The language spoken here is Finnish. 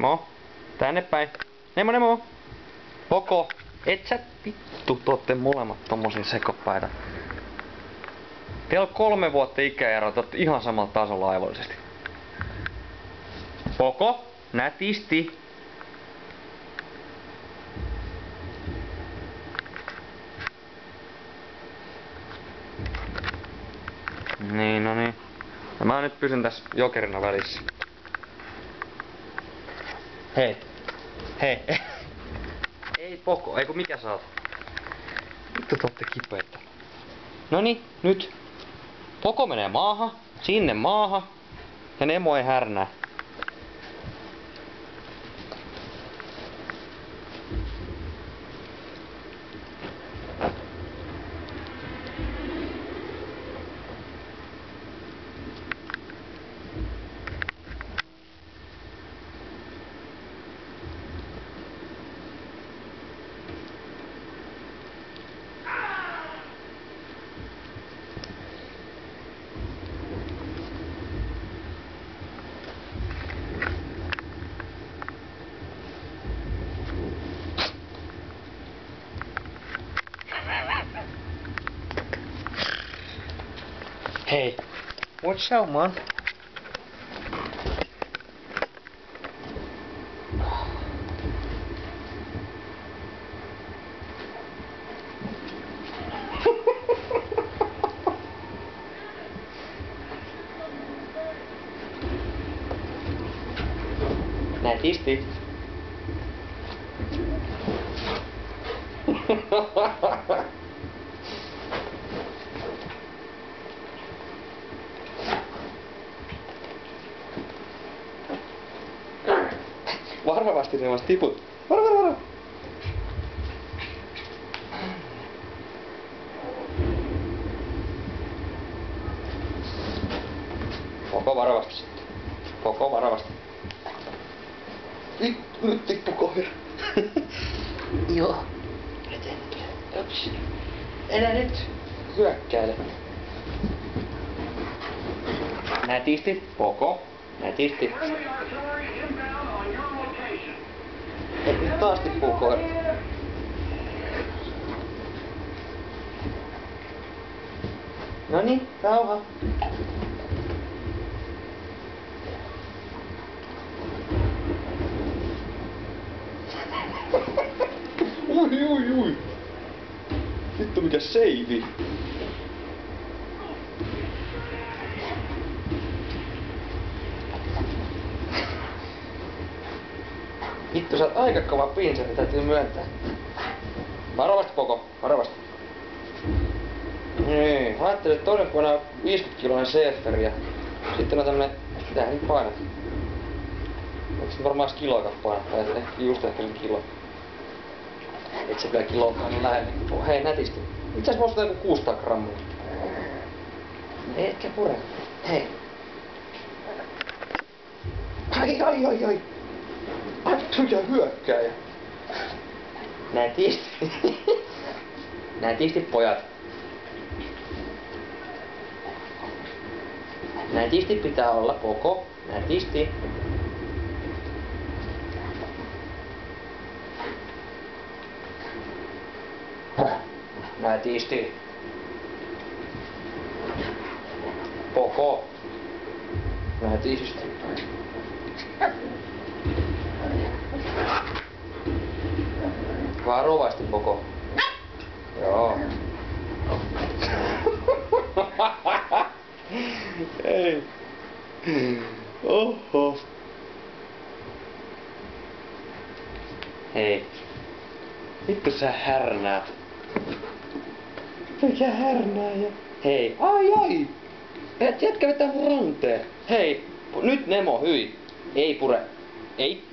Nemo. Tänne päin. Nemo, Nemo. Poko. Et sä vittu, tuotte molemmat tommosia sekopäitä. Teillä on 3 vuotta ikäeroa, te ootte ihan samalla tasolla aivollisesti. Poko. Nätisti. Niin, no niin. Ja mä nyt pysyn tässä jokerina välissä. Hei. Hei. Ei Poko, eiku mikä sä oot? Vittu te ootte kipeitä. Noni, nyt. Poko menee maahan, sinne maahan. Ja Nemo ei härnää. Hei, watch out, man. Nätisti. Varovasti ne vasta tiput. Varo. Koko varovasti sitten. Koko varovasti. Nyt tippu kohja. Joo. Ops. Enää nyt. Hyökkäile. Nätisti. Koko. Nätisti. Nyt taas tippuu koira. Noniin, rauha. Ui. Vittu mikä seivi. Vittu, sä oot aika kova pinseri, täytyy myöntää. Varovasti Poko, varovasti. Niin, mä ajattelin, että toinen puolella 50-kiloinen seeferi ja sitten on tämmönen, mitä nyt painat? Onko se varmaan kiloa painat? Ajattelin, just ehkä kilo. Et se vielä kilokaan lähelle. Hei, nätisti. Itse asiassa mä ostan joku 600 grammaa. Etkä pure. Hei. Ai. Tuja hyökkääjä. Nätisti. Nätisti pojat. Nätisti pitää olla Poko. Nätisti. Nätisti. Poko. Nätisti. Varovasti Poko. Joo. Ei. Oho. Hei. Vittu sä härnäät. Mikä härnääjä? Hei. Ai. Et jätkä vetää mun ranteen. Hei. Nyt Nemo, hyi. Ei pure. Ei.